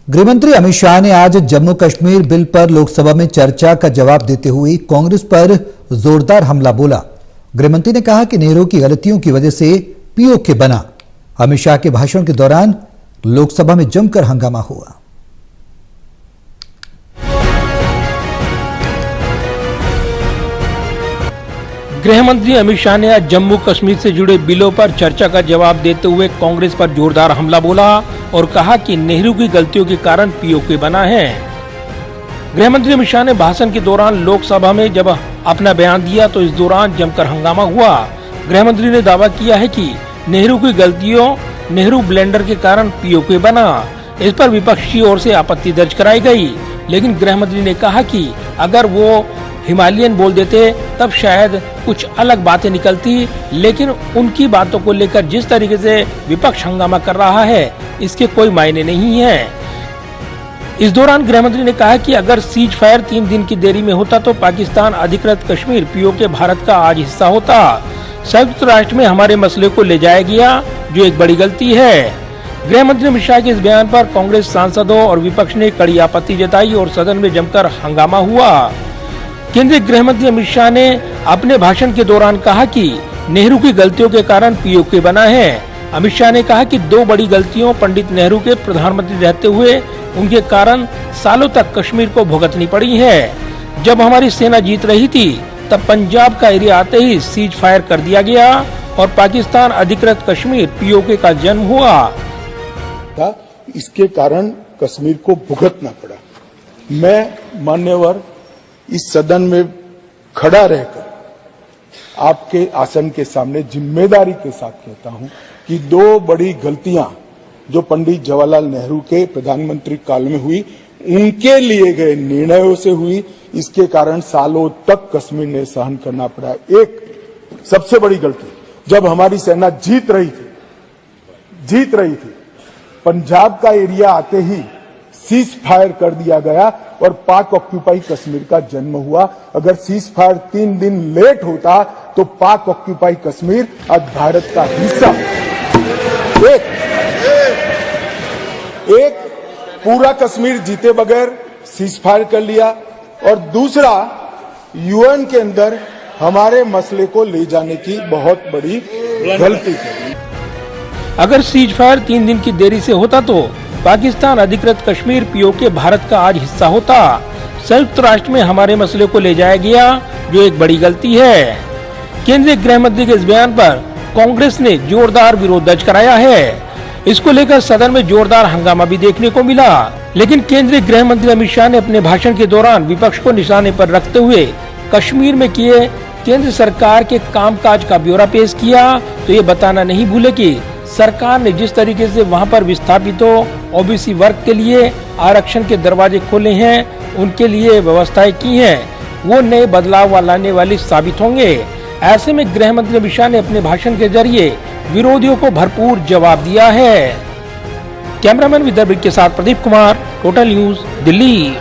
गृहमंत्री अमित शाह ने आज जम्मू कश्मीर बिल पर लोकसभा में चर्चा का जवाब देते हुए कांग्रेस पर जोरदार हमला बोला। गृहमंत्री ने कहा कि नेहरू की गलतियों की वजह से पीओके बना। अमित शाह के भाषण के दौरान लोकसभा में जमकर हंगामा हुआ। गृहमंत्री अमित शाह ने आज जम्मू कश्मीर से जुड़े बिलों पर चर्चा का जवाब देते हुए कांग्रेस पर जोरदार हमला बोला और कहा कि नेहरू की गलतियों के कारण पीओके बना है। गृहमंत्री अमित शाह ने भाषण के दौरान लोकसभा में जब अपना बयान दिया तो इस दौरान जमकर हंगामा हुआ। गृहमंत्री ने दावा किया है कि नेहरू की गलतियों नेहरू ब्लेंडर के कारण पीओके बना। इस पर विपक्ष की ओर से आपत्ति दर्ज कराई गई, लेकिन गृहमंत्री ने कहा कि अगर वो हिमालयन बोल देते तब शायद कुछ अलग बातें निकलती, लेकिन उनकी बातों को लेकर जिस तरीके से विपक्ष हंगामा कर रहा है इसके कोई मायने नहीं है। इस दौरान गृहमंत्री ने कहा कि अगर सीज फायर 3 दिन की देरी में होता तो पाकिस्तान अधिकृत कश्मीर पीओके भारत का आज हिस्सा होता। संयुक्त राष्ट्र में हमारे मसले को ले जाया गया, जो एक बड़ी गलती है। गृहमंत्री अमित शाह के इस बयान पर कांग्रेस सांसदों और विपक्ष ने कड़ी आपत्ति जताई और सदन में जमकर हंगामा हुआ। केंद्रीय गृहमंत्री अमित शाह ने अपने भाषण के दौरान कहा कि नेहरू की गलतियों के कारण पीओके बना है। अमित शाह ने कहा कि 2 बड़ी गलतियों पंडित नेहरू के प्रधानमंत्री रहते हुए उनके कारण सालों तक कश्मीर को भुगतनी पड़ी है। जब हमारी सेना जीत रही थी तब पंजाब का एरिया आते ही सीज फायर कर दिया गया और पाकिस्तान अधिकृत कश्मीर पीओके का जन्म हुआ। इसके कारण कश्मीर को भुगतना पड़ा। मैं मान्यवर इस सदन में खड़ा रहकर आपके आसन के सामने जिम्मेदारी के साथ कहता हूं कि 2 बड़ी गलतियां जो पंडित जवाहरलाल नेहरू के प्रधानमंत्री काल में हुई, उनके लिए गए निर्णयों से हुई। इसके कारण सालों तक कश्मीर ने सहन करना पड़ा। एक सबसे बड़ी गलती, जब हमारी सेना जीत रही थी, पंजाब का एरिया आते ही सीज फायर कर दिया गया और पाक ऑक्यूपाई कश्मीर का जन्म हुआ। अगर सीज फायर 3 दिन लेट होता तो पाक ऑक्यूपाई कश्मीर आज भारत का हिस्सा। एक पूरा कश्मीर जीते बगैर सीज फायर कर लिया और दूसरा यूएन के अंदर हमारे मसले को ले जाने की बहुत बड़ी गलती की। अगर सीज फायर 3 दिन की देरी से होता तो पाकिस्तान अधिकृत कश्मीर पीओके भारत का आज हिस्सा होता। संयुक्त राष्ट्र में हमारे मसले को ले जाया गया, जो एक बड़ी गलती है। केंद्रीय गृह मंत्री के इस बयान पर कांग्रेस ने जोरदार विरोध दर्ज कराया है। इसको लेकर सदन में जोरदार हंगामा भी देखने को मिला, लेकिन केंद्रीय गृह मंत्री अमित शाह ने अपने भाषण के दौरान विपक्ष को निशाने पर रखते हुए कश्मीर में किए केंद्र सरकार के कामकाज का ब्यौरा पेश किया, तो ये बताना नहीं भूले कि सरकार ने जिस तरीके से वहां पर विस्थापितों ओबीसी वर्ग के लिए आरक्षण के दरवाजे खोले हैं, उनके लिए व्यवस्थाएं की हैं, वो नए बदलाव लाने वाली साबित होंगे। ऐसे में गृह मंत्री अमित शाह ने अपने भाषण के जरिए विरोधियों को भरपूर जवाब दिया है। कैमरामैन विद्यार्थी के साथ प्रदीप कुमार, टोटल न्यूज, दिल्ली।